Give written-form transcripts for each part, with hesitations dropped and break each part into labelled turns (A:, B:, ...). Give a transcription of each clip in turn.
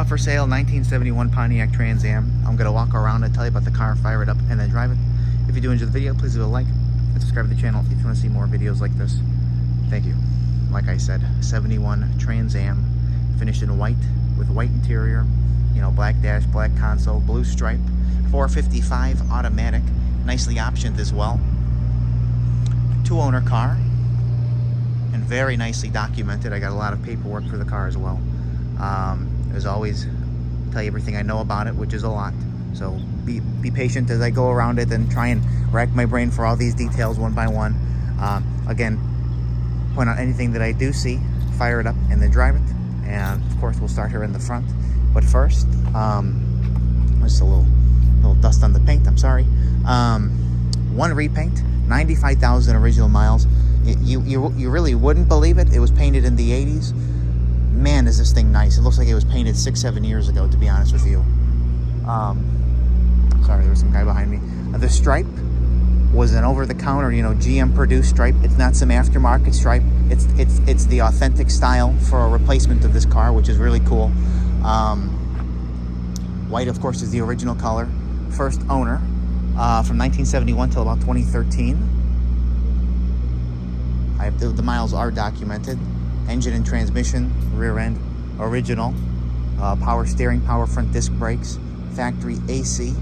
A: Up for sale, 1971 Pontiac Trans Am. I'm going to walk around and tell you about the car, fire it up, and then drive it. If you do enjoy the video, please leave a like and subscribe to the channel if you want to see more videos like this. Thank you. Like I said, 71 Trans Am, finished in white with white interior, you know, black dash, black console, blue stripe, 455 automatic, nicely optioned as well. Two-owner car, and very nicely documented. I got a lot of paperwork for the car as well. As always, tell you everything I know about it, which is a lot. So be patient as I go around it and try and rack my brain for all these details one by one. Again, point out anything that I do see, fire it up, and then drive it. And of course, we'll start here in the front. But first, just a little dust on the paint. I'm sorry. One repaint, 95,000 original miles. You really wouldn't believe it. It was painted in the 80s. Man, is this thing nice. It looks like it was painted 6-7 years ago, to be honest with you. Sorry, there was some guy behind me. The stripe was an over-the-counter, you know, GM-produced stripe. It's not some aftermarket stripe. It's the authentic style for a replacement of this car, which is really cool. White, of course, is the original color. First owner, from 1971 till about 2013. The miles are documented. Engine and transmission, rear end, original. Power steering, power front disc brakes, factory AC.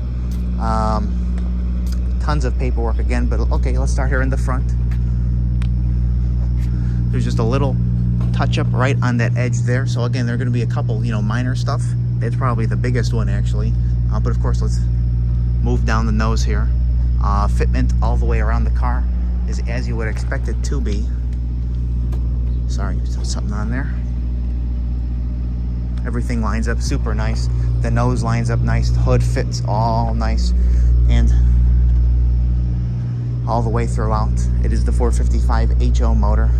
A: Tons of paperwork again, but okay, let's start here in the front. There's just a little touch-up right on that edge there. So again, there are going to be a couple, you know, minor stuff. It's probably the biggest one, actually. But of course, let's move down the nose here. Fitment all the way around the car is as you would expect it to be. Sorry, there's something on there. Everything lines up super nice. The nose lines up nice. The hood fits all nice. And all the way throughout, it is the 455 HO motor.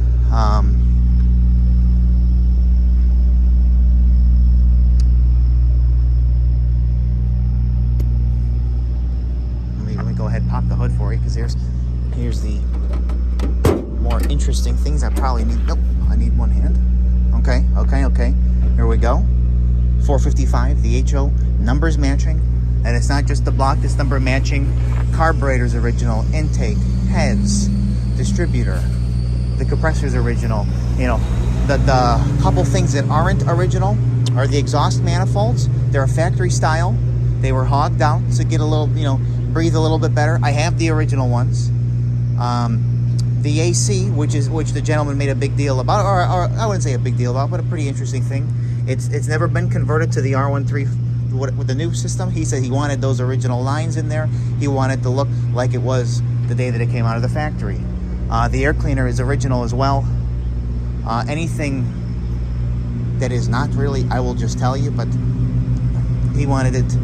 A: Let me go ahead and pop the hood for you, because here's the more interesting things I probably need. Nope, I need one hand. Okay. Here we go. 455, the HO, numbers matching. And it's not just the block, it's number matching. Carburetor's original, intake, heads, distributor, the compressor's original. You know, the couple things that aren't original are the exhaust manifolds. They're a factory style. They were hogged out to get a little, you know, breathe a little bit better. I have the original ones. The AC, which the gentleman made a big deal about, or I wouldn't say a big deal about, but a pretty interesting thing. It's never been converted to the R13 with the new system. He said he wanted those original lines in there. He wanted to look like it was the day that it came out of the factory. The air cleaner is original as well. Anything that is not really, I will just tell you, but he wanted it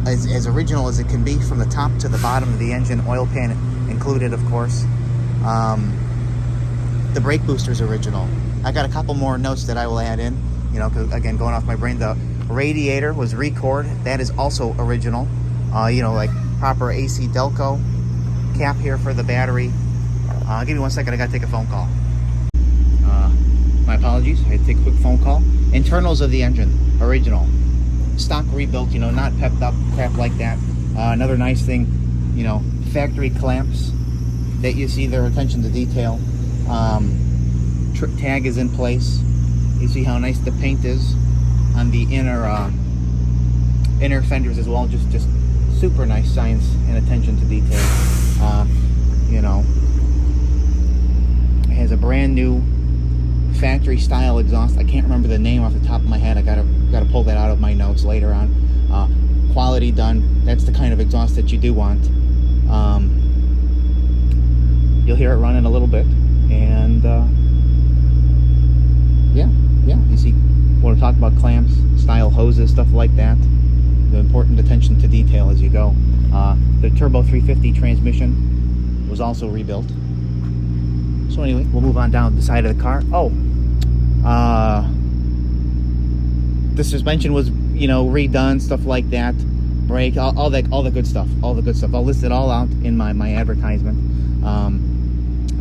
A: as original as it can be, from the top to the bottom of the engine, oil pan included, of course. The brake booster is original. I got a couple more notes that I will add in, you know, 'cause again, going off my brain. The radiator was Record. That is also original. You know, like proper AC Delco. Cap here for the battery. Give me 1 second, I gotta take a phone call. My apologies, I had to take a quick phone call. Internals of the engine, original. Stock rebuilt, you know, not pepped up, crap like that. Another nice thing, you know, factory clamps that you see their attention to detail. Tag is in place. You see how nice the paint is on the inner fenders as well. Just super nice science and attention to detail. You know, it has a brand new factory style exhaust. I can't remember the name off the top of my head. I gotta pull that out of my notes later on. Quality done. That's the kind of exhaust that you do want. You'll hear it running a little bit, and yeah, you see when we talk about clamps, style hoses, stuff like that. The important attention to detail as you go. The turbo 350 transmission was also rebuilt. So anyway, we'll move on down the side of the car. The suspension was, you know, redone, stuff like that. Brake, all the good stuff. I'll list it all out in my advertisement.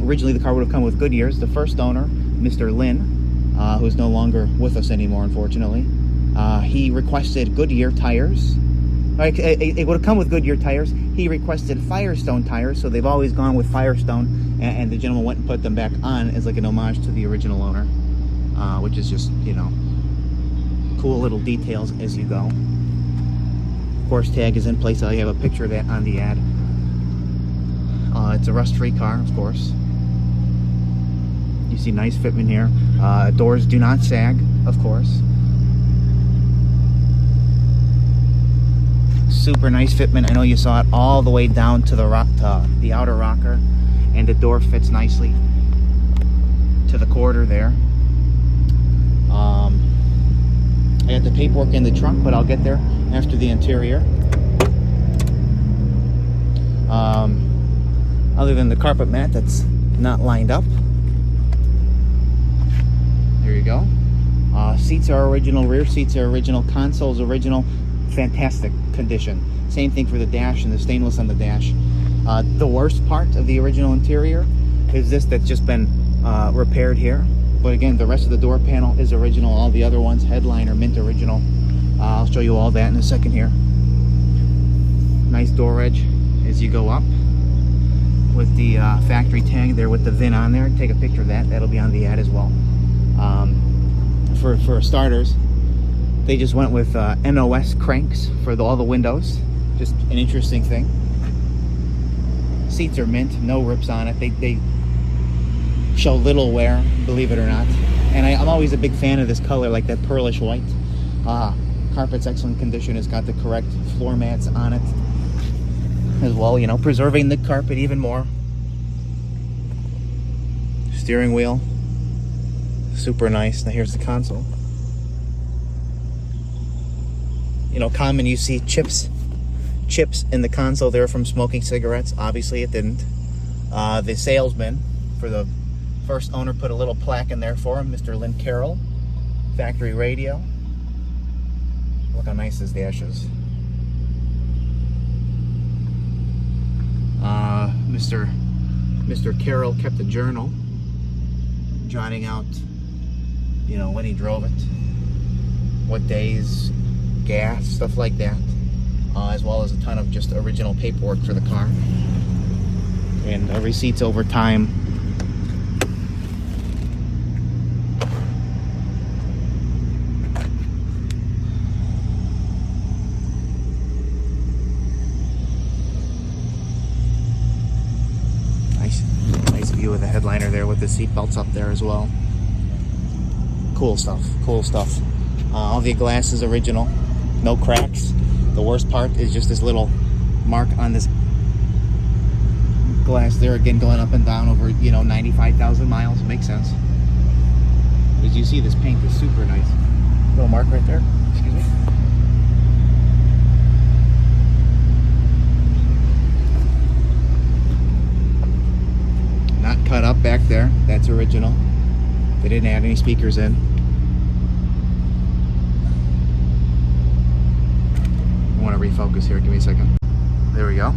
A: Originally, the car would have come with Goodyear's. The first owner, Mr. Lynn, who's no longer with us anymore, unfortunately. He requested Goodyear tires. It would have come with Goodyear tires. He requested Firestone tires, so they've always gone with Firestone, and the gentleman went and put them back on as like an homage to the original owner, which is just, you know, cool little details as you go. Of course, tag is in place. I have a picture of that on the ad. It's a rust-free car, of course. You see nice fitment here. Doors do not sag, of course. Super nice fitment. I know you saw it all the way down to the outer rocker, and the door fits nicely to the quarter there. I got the paperwork in the trunk, but I'll get there after the interior. Other than the carpet mat that's not lined up. There you go. Seats are original, rear seats are original, console's original. Fantastic condition. Same thing for the dash and the stainless on the dash. The worst part of the original interior is this that's just been repaired here. But again, the rest of the door panel is original. All the other ones, headliner, mint original. I'll show you all that in a second here. Nice door edge as you go up with the factory tag there with the VIN on there. Take a picture of that. That'll be on the ad as well. For starters, they just went with NOS cranks for all the windows. Just an interesting thing. Seats are mint, no rips on it. They show little wear, believe it or not. And I'm always a big fan of this color, like that pearlish white. Carpet's excellent condition. It's got the correct floor mats on it as well, you know, preserving the carpet even more. Steering wheel, super nice. Now here's the console. You know, common, you see chips in the console there from smoking cigarettes. Obviously it didn't. The salesman for the first owner put a little plaque in there for him, Mr. Lynn Carroll. Factory radio. Look how nice this dash is. Mr. Carroll kept a journal, jotting out, you know, when he drove it, what days, gas, stuff like that, as well as a ton of just original paperwork for the car and receipts over time. Nice view of the headliner there with the seat belts up there as well. Cool stuff. All the glass is original, no cracks. The worst part is just this little mark on this glass there, again going up and down over, you know, 95,000 miles. Makes sense. As you see, this paint is super nice. Little mark right there. Excuse me. Not cut up back there. That's original. They didn't add any speakers in. I want to refocus here. Give me a second. There we go.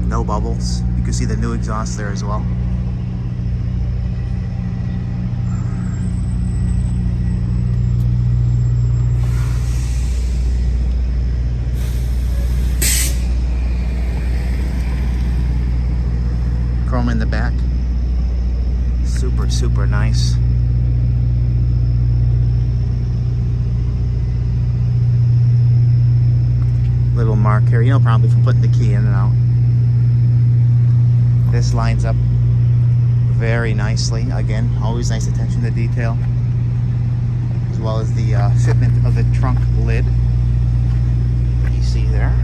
A: No bubbles. You can see the new exhaust there as well. Chrome in the back. Super nice. Little mark here, you know, probably from putting the key in and out. This lines up very nicely. Again, always nice attention to detail, as well as the fitment of the trunk lid. You see there.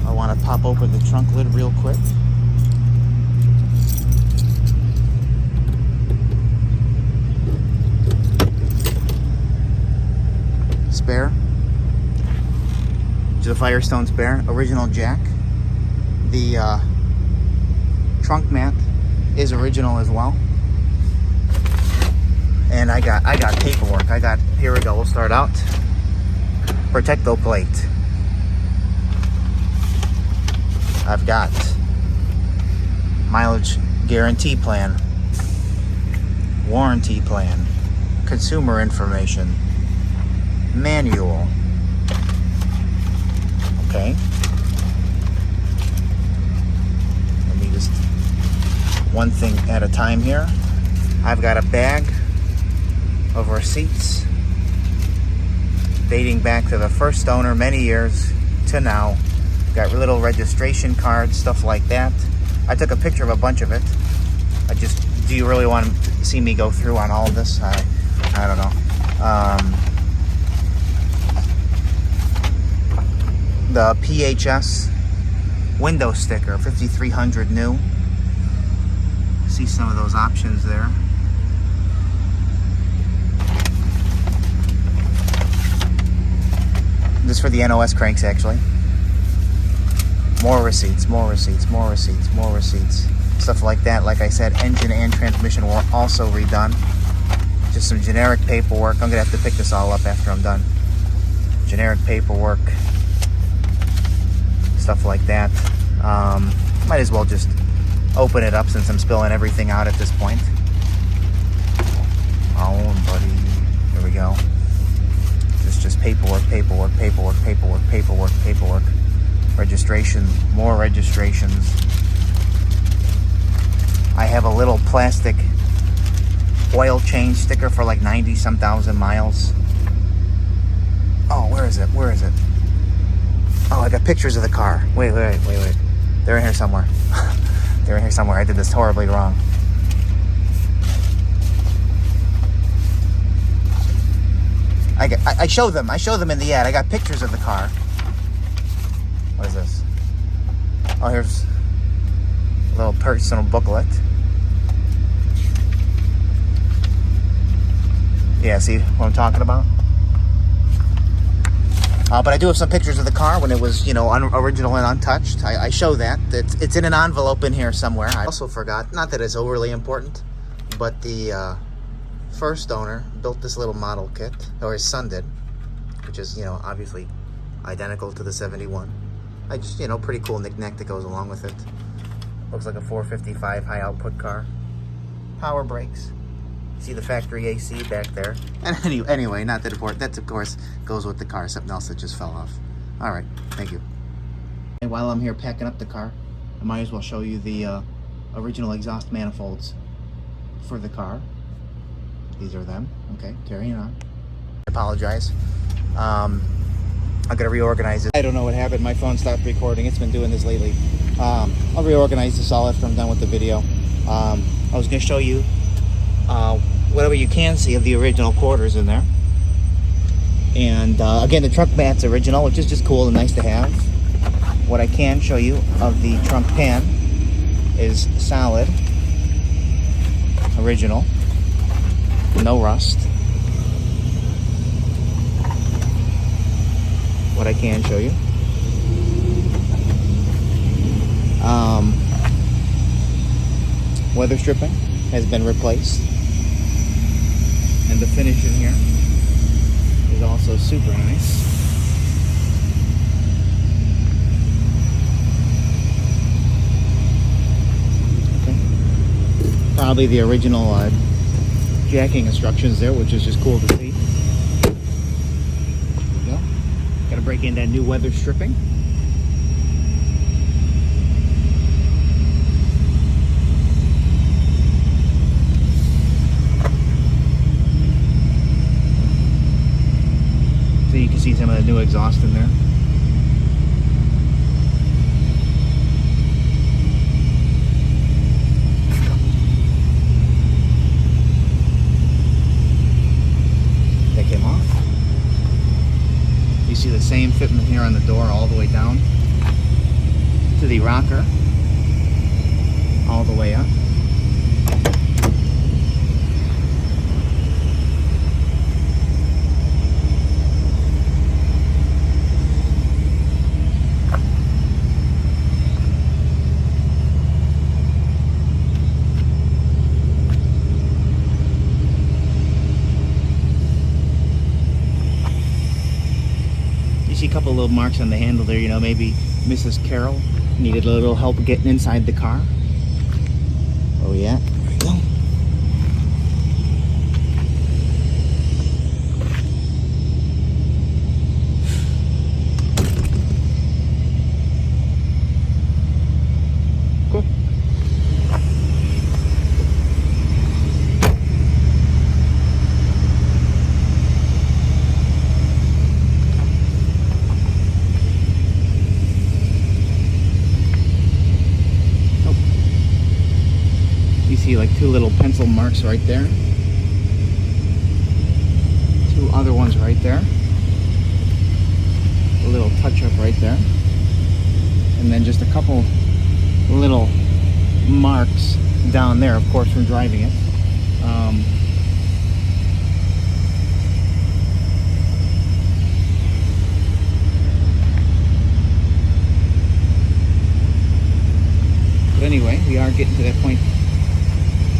A: I want to pop open the trunk lid real quick. Spare. Which is a Firestone spare. Original jack. The trunk mat is original as well. And I got paperwork. Here we go. We'll start out. Protecto plate. I've got mileage Guarantee plan. Warranty plan. Consumer information. Manual. Okay. Let me just one thing at a time here. I've got a bag of receipts dating back to the first owner many years to now. Got little registration cards, stuff like that. I took a picture of a bunch of it. Do you really want to see me go through on all of this? I don't know. The PHS window sticker, 5300 new. See some of those options there. This is for the NOS cranks, actually. More receipts, more receipts, more receipts, more receipts. Stuff like that. Like I said, engine and transmission were also redone. Just some generic paperwork. I'm going to have to pick this all up after I'm done. Generic paperwork. Stuff like that. Might as well just open it up since I'm spilling everything out at this point. Oh, buddy. Here we go. Just paperwork. Registration, more registrations. I have a little plastic oil change sticker for like 90-some thousand miles. Oh, where is it? Oh, I got pictures of the car. Wait. They're in here somewhere. They're in here somewhere. I did this horribly wrong. I show them in the ad. I got pictures of the car. What is this? Oh, here's a little personal booklet. Yeah, see what I'm talking about? But I do have some pictures of the car when it was, original and untouched. I show that. It's in an envelope in here somewhere. I also forgot, not that it's overly important, but the first owner built this little model kit, or his son did, which is, obviously identical to the 71. I just, pretty cool knick-knack that goes along with it. Looks like a 455 high output car. Power brakes. See the factory AC back there. And anyway, not that important. That, of course, goes with the car. Something else that just fell off. All right, thank you. And while I'm here packing up the car, I might as well show you the original exhaust manifolds for the car. These are them. Okay, carrying on. I apologize. I gotta reorganize it. I don't know what happened. My phone stopped recording. It's been doing this lately. I'll reorganize this all after I'm done with the video. I was gonna show you whatever you can see of the original quarters in there. And again, the trunk mat's original, which is just cool and nice to have. What I can show you of the trunk pan is solid, original, no rust. What I can show you. Weather stripping has been replaced. And the finish in here is also super nice. Okay. Probably the original jacking instructions there, which is just cool to see. There we go. Gotta break in that new weather stripping. So you can see some of the new exhaust in there. That came off. You see the same fitment here on the door all the way down to the rocker, all the way up. See a couple little marks on the handle there, maybe Mrs. Carroll needed a little help getting inside the car. A Where we at? There we go. Cool. You see like two little pencil marks right there. Two other ones right there. A little touch up right there. And then just a couple little marks down there, of course, from driving it. But anyway, we are getting to that point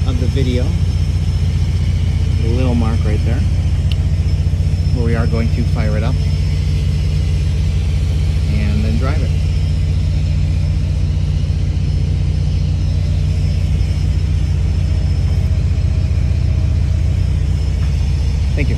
A: of the video, a little mark right there, where we are going to fire it up and then drive it. Thank you.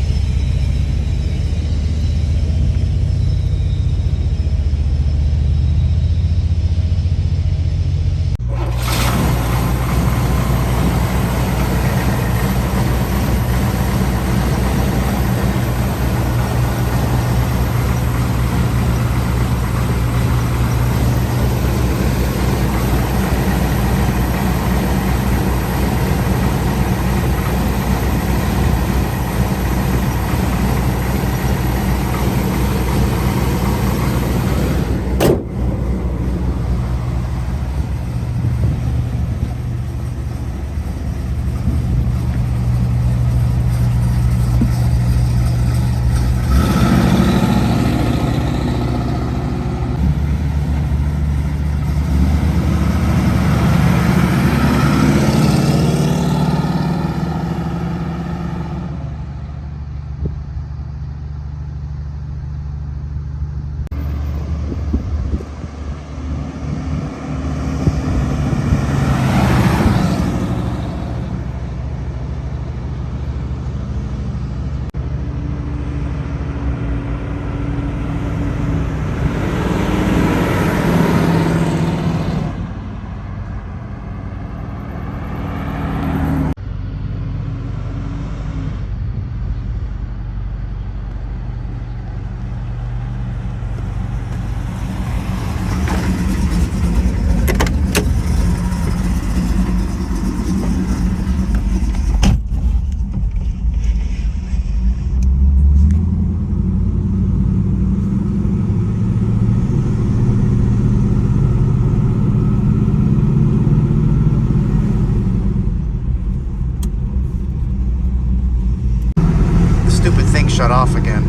A: Stupid thing shut off again.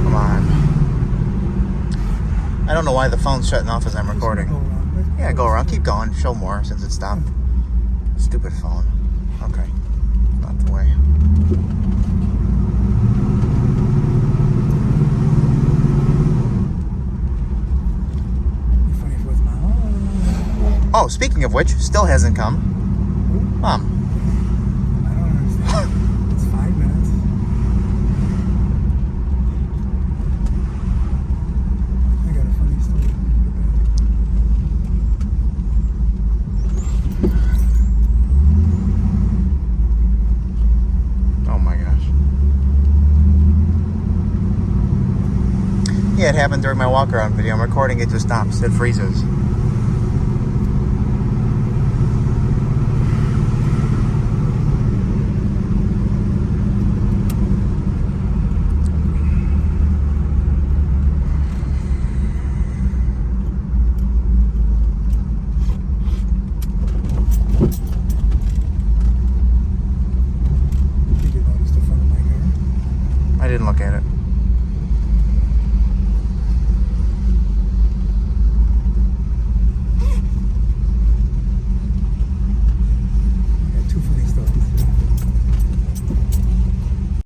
A: Come on. I don't know why the phone's shutting off as I'm recording. Yeah, go around. Keep going. Show more since it stopped. Stupid phone. Okay. Not the way. Oh, speaking of which, still hasn't come. Mom.
B: I don't understand. It's 5 minutes. I got a funny story.
A: Oh my gosh. Yeah, it happened during my walk around video. I'm recording, it just stops. It freezes.